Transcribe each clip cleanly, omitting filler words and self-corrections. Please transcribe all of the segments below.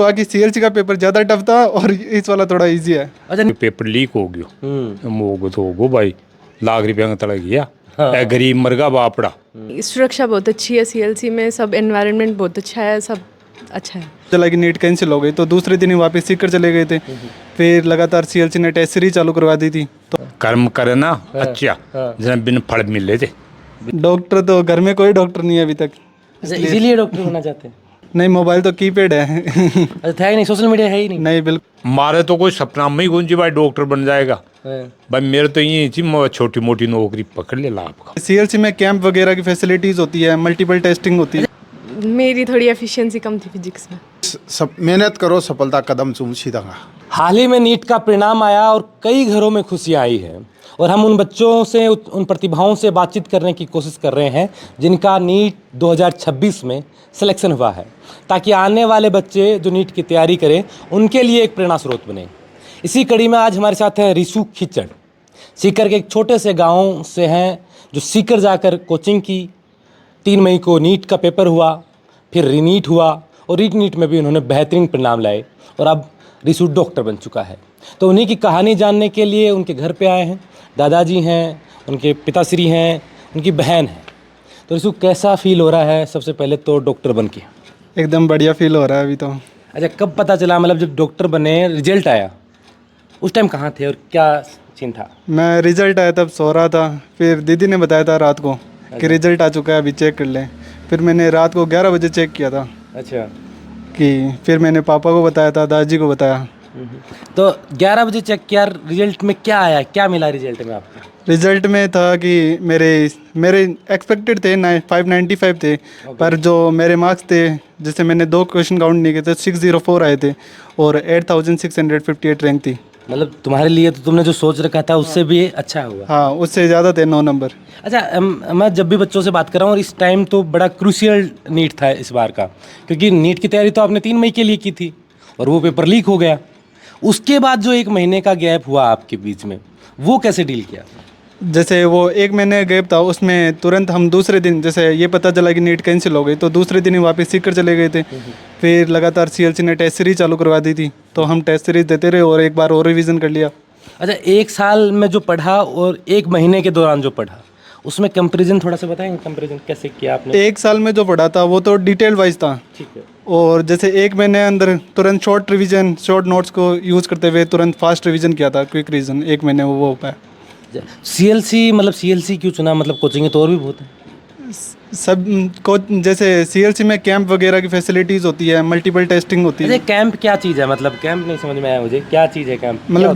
हुआ कि सीएलसी का पेपर ज़्यादा टफ था और इस वाला थोड़ा इजी है। अच्छा पेपर लीक हो गयो मोगो तो होगो भाई, लाख रुपया का तड़ा गया। हाँ। गरीब मरगा बापड़ा। सुरक्षा बहुत अच्छी है सीएलसी में, सब एनवायरनमेंट बहुत अच्छा है, सब अच्छा है। चला कि नीट कैंसिल हो गई तो दूसरे दिन ही वापस सीकर चले गए थे। फिर लगातार सीएलसी ने टेस्ट सीरीज चालू करवा दी थी। तो कर्म करना अच्छा, जैसे बिन फल मिले थे। डॉक्टर तो घर में कोई डॉक्टर नहीं है अभी तक। अच्छा, इसीलिए डॉक्टर होना चाहते हैं? नहीं, मोबाइल तो कीपैड है। अच्छा, था ही नहीं, सोशल मीडिया है ही नहीं। नहीं, बिल्कुल। मारे तो कोई सपना में ही गुंजी भाई डॉक्टर बन जाएगा। हाँ। भाई मेरे तो ये थी छोटी मोटी नौकरी पकड़ ले लाभ का। सीएलसी में कैंप वगैरह की फैसिलिटीज़ होती है, मल्टीपल टेस्टिंग होती है। मेरी थोड़ी एफिशिएंसी कम थी फिजिक्स में। सब मेहनत करो, सफलता कदम चूम सीधा। हाल ही में नीट का परिणाम आया और कई घरों में खुशियाँ आई है और हम उन बच्चों से, उन प्रतिभाओं से बातचीत करने की कोशिश कर रहे हैं जिनका नीट 2026 में सिलेक्शन हुआ है, ताकि आने वाले बच्चे जो नीट की तैयारी करें उनके लिए एक प्रेरणा स्रोत बने। इसी कड़ी में आज हमारे साथ हैं रिशु खिचड़। सीकर के एक छोटे से गाँव से हैं जो सीकर जाकर कोचिंग की। 3 मई को नीट का पेपर हुआ, फिर रीनीट हुआ और रीनीट में भी उन्होंने बेहतरीन परिणाम लाए और अब रिशु डॉक्टर बन चुका है। तो उन्हीं की कहानी जानने के लिए उनके घर पे आए हैं। दादाजी हैं, उनके पिताश्री हैं, उनकी बहन है। तो रिशु, कैसा फील हो रहा है सबसे पहले तो डॉक्टर बन के? एकदम बढ़िया फील हो रहा है अभी तो। अच्छा, कब पता चला, मतलब जब डॉक्टर बने, रिजल्ट आया, उस टाइम कहाँ थे और क्या सीन था? मैं रिजल्ट आया तब सो रहा था, फिर दीदी ने बताया था रात को कि रिजल्ट आ चुका है, अभी चेक कर लें। फिर मैंने रात को 11 बजे चेक किया था। अच्छा। कि फिर मैंने पापा को बताया था, दादाजी को बताया। तो 11 बजे चेक किया, रिजल्ट में क्या आया, क्या मिला रिजल्ट में आपको? रिजल्ट में था कि मेरे एक्सपेक्टेड थे 595 थे, पर जो मेरे मार्क्स थे, जैसे मैंने 2 क्वेश्चन काउंट नहीं किए थे, 604 आए थे और 8658 रैंक थी। मतलब तुम्हारे लिए तो तुमने जो सोच रखा था उससे भी अच्छा हुआ। हाँ, उससे ज़्यादा थे 9 नंबर। अच्छा, मैं जब भी बच्चों से बात कर रहा हूँ और इस टाइम तो बड़ा क्रूशियल नीट था इस बार का, क्योंकि नीट की तैयारी तो आपने 3 मई के लिए की थी और वो पेपर लीक हो गया। उसके बाद जो 1 महीने का गैप हुआ आपके बीच में, वो कैसे डील किया? जैसे वो 1 महीने गैप था, उसमें तुरंत हम दूसरे दिन, जैसे ये पता चला कि नीट कैंसिल हो गई तो दूसरे दिन ही वापस सीकर चले गए थे। फिर लगातार सीएलसी ने टेस्ट सीरीज चालू करवा दी थी, तो हम टेस्ट सीरीज देते रहे और एक बार और रिवीजन कर लिया। अच्छा, 1 साल में जो पढ़ा और 1 महीने के दौरान जो पढ़ा, उसमें कंपैरिजन थोड़ा सा बताएंगे, कंपैरिजन कैसे किया आपने? 1 साल में जो पढ़ा था वो तो डिटेल वाइज था। ठीक है। और जैसे 1 महीने अंदर तुरंत शॉर्ट रिवीजन, शॉर्ट नोट्स को यूज़ करते हुए तुरंत फास्ट रिवीजन किया था, क्विक रिवीजन 1 महीने वो हो पाया। सीएलसी, मतलब सीएलसी क्यों चुना? मतलब कोचिंग तो और भी बहुत है। सब को जैसे सीएलसी में कैंप वगैरह की फैसिलिटीज़ होती है, मल्टीपल टेस्टिंग होती है। अच्छा, कैंप क्या चीज़ है? मतलब कैंप नहीं समझ में आया मुझे, क्या चीज़ है कैंप? मतलब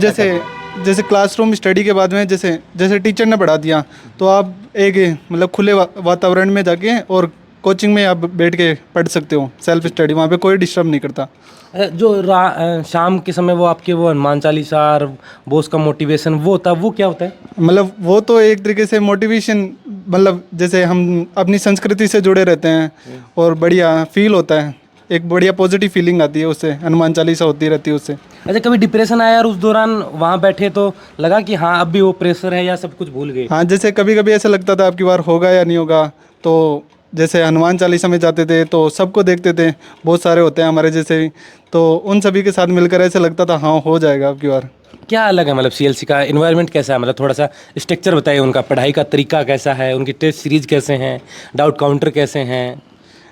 जैसे क्लासरूम स्टडी के बाद में जैसे टीचर ने पढ़ा दिया तो आप एक मतलब खुले वातावरण में जाके और कोचिंग में आप बैठ के पढ़ सकते हो, सेल्फ स्टडी, वहाँ पे कोई डिस्टर्ब नहीं करता। जो शाम के समय वो आपके वो हनुमान चालीसा और बॉस का मोटिवेशन वो होता है, वो क्या होता है? मतलब वो तो एक तरीके से मोटिवेशन, मतलब जैसे हम अपनी संस्कृति से जुड़े रहते हैं और बढ़िया फील होता है, एक बढ़िया पॉजिटिव फीलिंग आती है उससे, हनुमान चालीसा होती रहती है उससे। अच्छा, कभी डिप्रेशन आया और उस दौरान वहाँ बैठे तो लगा कि हाँ अब भी वो प्रेशर है या सब कुछ भूल गए? हाँ, जैसे कभी कभी ऐसा लगता था आपकी बार होगा या नहीं होगा, तो जैसे हनुमान चालीसा में जाते थे तो सबको देखते थे, बहुत सारे होते हैं हमारे जैसे, तो उन सभी के साथ मिलकर ऐसा लगता था हाँ हो जाएगा आपकी बार। क्या अलग है, मतलब सीएलसी का इन्वायरमेंट कैसा है? मतलब थोड़ा सा स्ट्रक्चर बताइए, उनका पढ़ाई का तरीका कैसा है, उनकी टेस्ट सीरीज कैसे हैं, डाउट काउंटर कैसे हैं?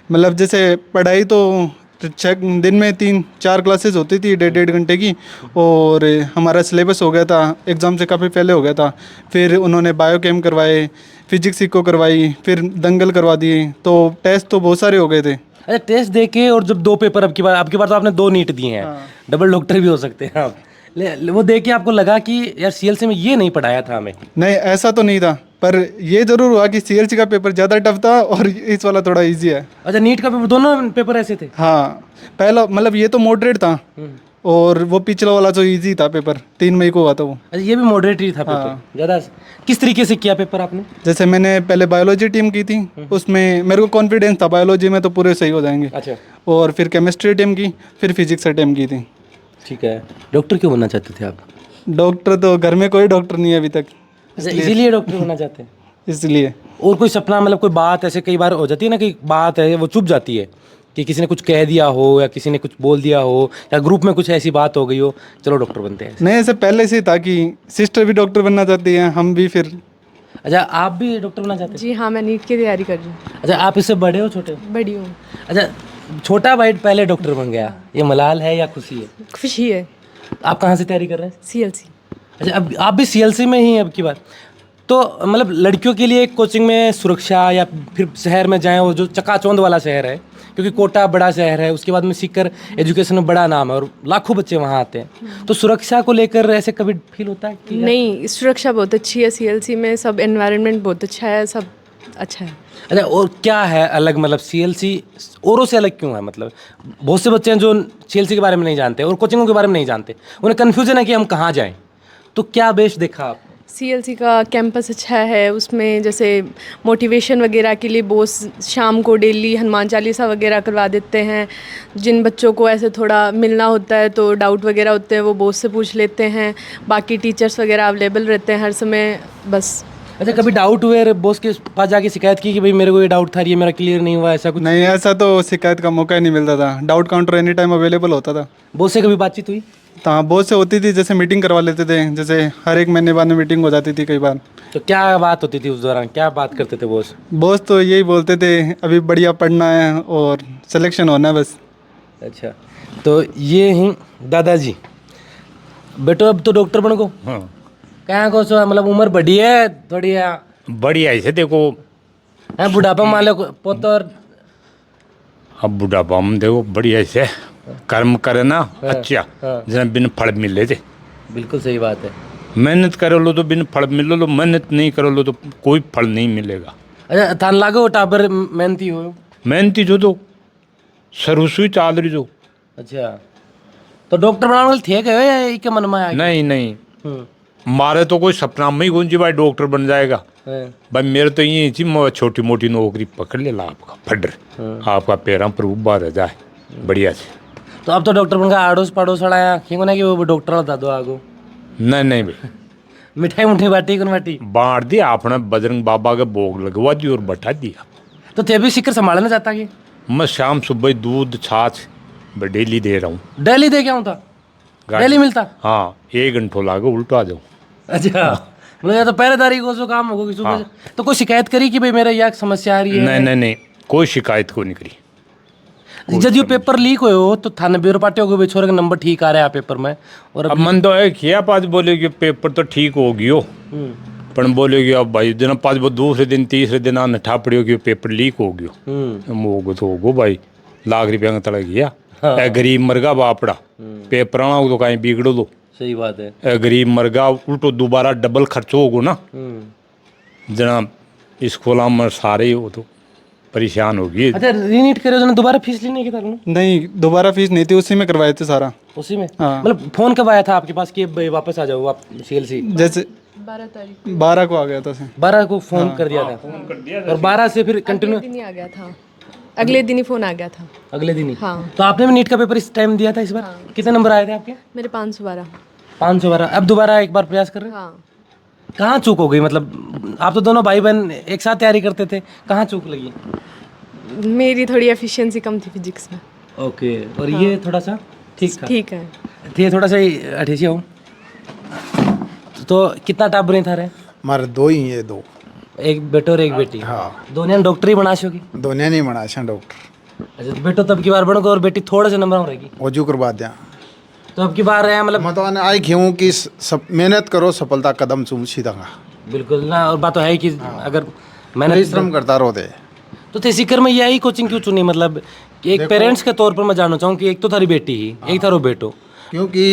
मतलब जैसे पढ़ाई तो 6 दिन में 3-4 क्लासेस होती थी 1.5 घंटे की, और हमारा सिलेबस हो गया था, एग्ज़ाम से काफ़ी पहले हो गया था। फिर उन्होंने बायो केम करवाए, फिजिक्स इको करवाई, फिर दंगल करवा दिए, तो टेस्ट तो बहुत सारे हो गए थे। अच्छा, टेस्ट दे के और जब 2 पेपर आपकी बार तो आपने 2 नीट दिए हैं। हाँ। डबल डॉक्टर भी हो सकते हैं आप। वो देख के आपको लगा कि यार सीएलसी में ये नहीं पढ़ाया था हमें? नहीं, ऐसा तो नहीं था, पर ये ज़रूर हुआ कि सीएलसी का पेपर ज़्यादा टफ था और इस वाला थोड़ा इजी है। अच्छा, नीट का पेपर, दोनों पेपर ऐसे थे? हाँ, पहला मतलब ये तो मॉडरेट था और वो पिछला वाला जो इजी था पेपर, 3 मई को हुआ था वो। अच्छा, ये भी मॉडरेट ही था पेपर? हाँ। ज़्यादा किस तरीके से किया पेपर आपने? जैसे मैंने पहले बायोलॉजी टीम की थी, उसमें मेरे को कॉन्फिडेंस था बायोलॉजी में तो पूरे सही हो जाएंगे। अच्छा। और फिर केमिस्ट्री टीम की, फिर फिजिक्स टीम की थी। ठीक है। डॉक्टर क्यों बनना चाहते थे आप? डॉक्टर तो घर में कोई डॉक्टर नहीं है अभी तक, अच्छा, इसीलिए डॉक्टर होना चाहते हैं? इसलिए। और कोई सपना, मतलब कोई बात ऐसे कई बार हो जाती है ना कि बात है वो चुप जाती है कि किसी ने कुछ कह दिया हो या किसी ने कुछ बोल दिया हो या ग्रुप में कुछ ऐसी बात हो गई हो, चलो डॉक्टर बनते हैं? नहीं, ऐसे पहले से ही था कि सिस्टर भी डॉक्टर बनना चाहती है, हम भी फिर। अच्छा, आप भी डॉक्टर बनना चाहते जी हाँ, मैं नीट की तैयारी कर रही हूँ। हैं? अच्छा, आप इससे बड़े हो छोटे हो? बड़ी हूँ। अच्छा, छोटा भाई पहले डॉक्टर बन गया, ये मलाल है या खुशी है? खुशी है। आप कहाँ से तैयारी कर रहे हैं? CLC। अच्छा, अब आप भी CLC में ही हैं अब की बार? तो मतलब लड़कियों के लिए कोचिंग में सुरक्षा या फिर शहर में जाएं, वो जो चकाचौंध वाला शहर है, क्योंकि कोटा बड़ा शहर है, उसके बाद में सीकर एजुकेशन में बड़ा नाम है और लाखों बच्चे वहाँ आते हैं, तो सुरक्षा को लेकर ऐसे कभी फील होता है कि नहीं, सुरक्षा बहुत अच्छी है CLC में, सब एनवायरनमेंट बहुत अच्छा है, सब अच्छा है। अच्छा, और क्या है अलग, मतलब CLC औरों से अलग क्यों है? मतलब बहुत से बच्चे हैं जो CLC के बारे में नहीं जानते और कोचिंगों के बारे में नहीं जानते, उन्हें कन्फ्यूजन है कि हम कहाँ जाएं, तो क्या बेस देखा आप? CLC का कैंपस अच्छा है, उसमें जैसे मोटिवेशन वगैरह के लिए बॉस शाम को डेली हनुमान चालीसा वगैरह करवा देते हैं। जिन बच्चों को ऐसे थोड़ा मिलना होता है तो डाउट वगैरह होते हैं वो बॉस से पूछ लेते हैं। बाकी टीचर्स वगैरह अवेलेबल रहते हैं हर समय, बस। अच्छा, कभी डाउट हुए, बॉस के पास जाके शिकायत की कि भाई मेरे को ये डाउट था, ये मेरा क्लियर नहीं हुआ, ऐसा कुछ? नहीं, ऐसा तो शिकायत का मौका ही नहीं मिलता था, doubt counter any time available होता था। बॉस से कभी बातचीत हुई? तो हाँ, बहुत से होती थी, जैसे मीटिंग करवा लेते थे, जैसे हर एक महीने बाद में मीटिंग हो जाती थी कई बार। तो क्या बात होती थी उस दौरान, क्या बात करते थे बॉस? बॉस तो यही बोलते थे, अभी बढ़िया पढ़ना है और सिलेक्शन होना है बस। अच्छा, तो ये ही दादाजी, बेटो अब तो डॉक्टर बन गो, हाँ कहाँ को सो मतलब उम्र बढ़ी है थोड़ी है, बढ़िया ऐसे देखो, बुढ़ापा मान लो पुत्र। अब बुढ़ापा में देखो बढ़िया ऐसे कर्म करे ना अच्छा, जैसे बिन फल मिले थे। बिल्कुल सही बात है। मेहनत करो लो तो बिन फल मिलो लो, मेहनत नहीं करो लो तो कोई फल नहीं मिलेगा। अच्छा, थान लागो टाबर मेहनती हो? मेहनती जो तो शुरू से ही चाल रही जो। अच्छा, तो डॉक्टर बनाने वाले थे क्या या एक मन में आ गया? नहीं नहीं, मारे तो कोई सपना में ही गुंजी भाई डॉक्टर बन जाएगा। भाई मेरे तो ये थी, मैं छोटी मोटी नौकरी पकड़ ले ला आपका फडर, आपका पैरों पर उबा रह जाए बढ़िया से। तो अब तो डॉक्टर बन गया, आड़ोस पड़ोस अड़ाया क्यों ना कि वो डॉक्टर बता दो आगो? नहीं नहीं भाई, मिठाई मुठाई बाटी कौन बाटी? बांट दिया आपने, बजरंग बाबा का भोग लगवा दी और बैठा दिया। तो थे भी सिक्कर संभालना चाहता कि? मैं शाम सुबह दूध छाछ डेली दे रहा हूँ। डेली दे के आऊँ था? गाड़ी- डेली मिलता? हाँ, 1 घंटो लागो उल्टा जाओ। अच्छा, मतलब या तो पहरेदारी को जो काम होगा कि सुबह हाँ। से- तो कोई शिकायत करी कि भाई मेरा यह समस्या आ रही है? नहीं नहीं नहीं, कोई शिकायत को नहीं करी। जब ये पेपर लीक हुए हो तो थाने ब्यूरो पार्टी हो गए छोरे का नंबर ठीक आ रहा है पेपर में, और अब मन तो है किया पाँच बोले कि पेपर तो ठीक हो गयो, पर बोले कि अब भाई दिन पाँच वो दूसरे दिन तीसरे दिन आने ठा पड़ियो कि पेपर लीक हो गयो। मोगो तो होगो भाई, लाख रुपया का तड़ा गया। ए गरीब मरगा बापड़ा, पेपर आना तो कहीं बिगड़ो दो। सही बात है। ए गरीब मरगा उल्टो दोबारा डबल खर्चो होगो ना, जना स्कूल में सारे हो तो परेशान होगी। अच्छा, रीनीट करे उसने दोबारा फीस ली नहीं की था? नहीं, दोबारा फीस नहीं थी, उसी में करवाए थे सारा। उसी में? हाँ। मतलब फोन कब आया था आपके पास कि भाई वापस आ जाओ आप CLC? जैसे 12 तारीख 12 को आ गया था सर। 12 को फोन कर दिया था और 12 से फिर कंटिन्यू दिन ही आ गया था, अगले दिन ही फ़ोन आ गया था। अगले दिन ही? हाँ। तो आपने भी नीट का पेपर इस टाइम दिया था इस बार? कितने नंबर आए थे आपके? मेरे 512। 512। अब दोबारा एक बार प्रयास कर रहे हैं? हाँ, कहाँ चूक हो गई? मतलब आप तो दोनों भाई बहन एक साथ तैयारी करते थे, कहाँ चूक लगी? मेरी थोड़ी एफिशिएंसी कम थी फिजिक्स में। ओके, और ये थोड़ा सा ठीक था? ठीक है। ये थोड़ा सा अठेसी हो। तो कितना टाप बने था रे? हमारे दो ही ये दो, एक बेटो और एक बेटी? हाँ। दोनों डॉक्टर ही बना सकोगी? दोनों नहीं बना छा डॉक्टर, अच्छा, तो बेटो तब की बार बनो और बेटी थोड़े से नंबर में रहेगी? वजू करवा दिया। तो अब की बार है मतलब मैं तो आई क्यों कि सब मेहनत करो, सफलता कदम चूम सीधा। बिल्कुल ना, और बात तो है ही कि अगर मैंने परिश्रम करता रहो दे। तो तेसीकर में यही कोचिंग क्यों चुनी? मतलब कि एक पेरेंट्स के तौर पर मैं जानना चाहूँ कि एक तो थारी बेटी ही, एक थारो बेटो, क्योंकि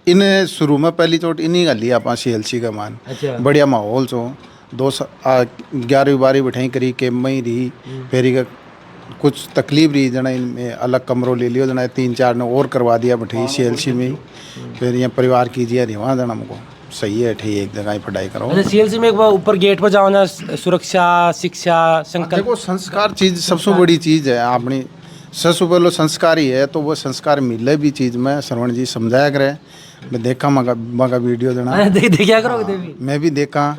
इन्हें शुरू में पहली चोट इन्हीं का लिया अपना CLC का मान। अच्छा। बढ़िया माहौल चो 11वीं 12वीं बैठाई करी के मई रही, फिर का कुछ तकलीफ रही जना इनमें अलग कमरों ले लियो, जना 3-4 ने और करवा दिया बैठी CLC में ही। फिर यहाँ परिवार कीजिए वहाँ जना हमको सही है, ठीक एक जगह ही पढ़ाई करो। अच्छा, CLC में एक बार ऊपर गेट पर जाओ ना, सुरक्षा शिक्षा संकल्प। देखो संस्कार चीज़ सबसे बड़ी चीज़ है अपनी, सबसे पहले संस्कार ही है, तो वो संस्कार मिले भी चीज़ में श्रवण जी समझाया करे। मैं देखा मगा वीडियो देना, देखा करो देवी। मैं भी देखा,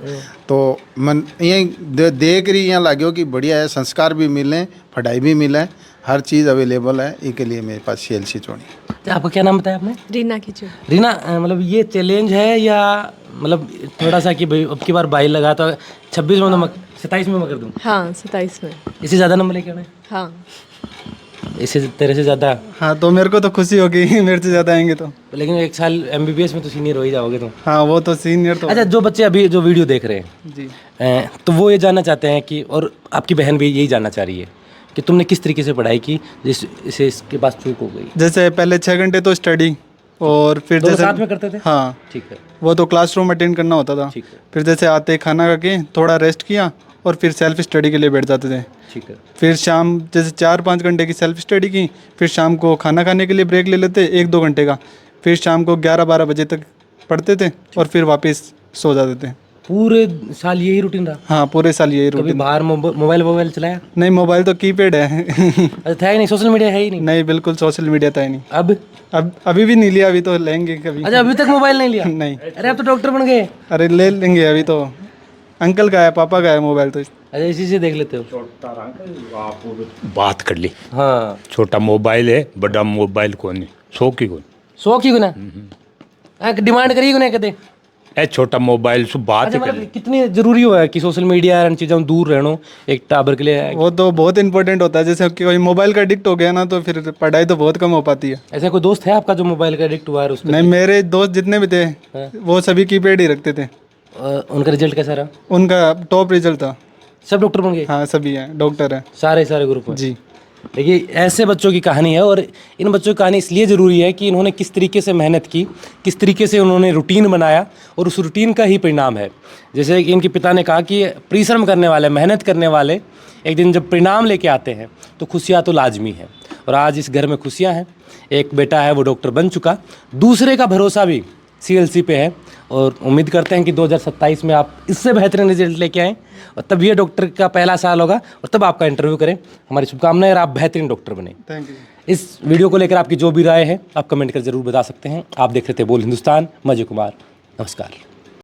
तो मन यही देख रही यहाँ लाग्यो कि बढ़िया है, संस्कार भी मिले, पढ़ाई भी मिले, हर चीज़ अवेलेबल है, इसके लिए मेरे पास CLC चुनी। तो आपका क्या नाम बताया आपने? रीना खींचो। रीना, मतलब ये चैलेंज है या मतलब थोड़ा सा कि भाई अब की बार 22 लगा तो 26 में, 27 में मैं कर दूँ? हाँ 27 में। इससे ज़्यादा नंबर लेके आने? हाँ इससे तेरे से ज़्यादा? हाँ तो मेरे को तो खुशी होगी मेरे से ज़्यादा आएंगे तो। लेकिन एक साल MBBS में तो सीनियर हो ही जाओगे तुम। हाँ वो तो सीनियर तो। अच्छा, जो बच्चे अभी जो वीडियो देख रहे हैं जी। तो वो ये जानना चाहते हैं कि, और आपकी बहन भी यही जानना चाह रही है कि तुमने किस तरीके से पढ़ाई की जिससे इसके पास चूक हो गई? जैसे पहले 6 घंटे तो स्टडी, और फिर दोनों जैसे साथ में करते थे? हाँ ठीक है, वो तो क्लासरूम अटेंड करना होता था। ठीक है, फिर जैसे आते थोड़ा रेस्ट किया और फिर सेल्फ स्टडी के लिए बैठ जाते थे। ठीक है। फिर शाम जैसे 4-5 घंटे की सेल्फ स्टडी की, फिर शाम को खाना खाने के लिए ब्रेक ले लेते 1-2 घंटे का, फिर शाम को 11-12 बजे तक पढ़ते थे और फिर वापस सो जाते थे। पूरे साल यही रूटीन रहा? हाँ पूरे साल यही कभी रूटीन। बाहर मोबाइल चलाया? नहीं, मोबाइल तो कीपैड है। अच्छा, था ही नहीं, सोशल मीडिया है ही नहीं? नहीं, बिल्कुल सोशल मीडिया था ही नहीं। अब अभी भी नहीं लिया, अभी तो लेंगे कभी। अच्छा, अभी तक मोबाइल नहीं लिया? नहीं। अरे आप तो डॉक्टर बन गए। अरे ले लेंगे, अभी तो अंकल का है, पापा का है मोबाइल तो। अच्छा, इसी से देख लेते हो? बात कर ली। हाँ, छोटा मोबाइल है, बड़ा मोबाइल कौन है, शौक की कौन शौक ही गुना डिमांड करिए गुना कहते। है, छोटा मोबाइल से बात अच्छा, ही कर मतलब ली। कितनी जरूरी हुआ है कि सोशल मीडिया इन चीज़ों दूर रहना एक टाबर के लिए? वो तो बहुत इंपॉर्टेंट होता है, जैसे कि कोई मोबाइल का एडिक्ट हो गया ना तो फिर पढ़ाई तो बहुत कम हो पाती है। ऐसा कोई दोस्त है आपका जो मोबाइल का एडिक्ट हुआ है उसको? नहीं, मेरे दोस्त जितने भी थे वो सभी कीपैड ही रखते थे। उनका रिजल्ट कैसा रहा? उनका टॉप रिजल्ट था। सब डॉक्टर बन गए? हाँ सभी हैं, डॉक्टर हैं। सारे ग्रुप में? जी। देखिए, ऐसे बच्चों की कहानी है, और इन बच्चों की कहानी इसलिए ज़रूरी है कि इन्होंने किस तरीके से मेहनत की, किस तरीके से उन्होंने रूटीन बनाया, और उस रूटीन का ही परिणाम है। जैसे कि इनके पिता ने कहा कि परिश्रम करने वाले, मेहनत करने वाले एक दिन जब परिणाम लेके आते हैं तो खुशियाँ तो लाजमी हैं, और आज इस घर में खुशियाँ हैं। एक बेटा है वो डॉक्टर बन चुका, दूसरे का भरोसा भी CLC पे है, और उम्मीद करते हैं कि 2027 में आप इससे बेहतरीन रिजल्ट लेके आएँ, और तब ये डॉक्टर का पहला साल होगा और तब आपका इंटरव्यू करें। हमारी शुभकामनाएं, और आप बेहतरीन डॉक्टर बने। Thank you. इस वीडियो को लेकर आपकी जो भी राय है आप कमेंट कर जरूर बता सकते हैं। आप देख रहे थे बोल हिंदुस्तान, मैं अजय कुमार, नमस्कार।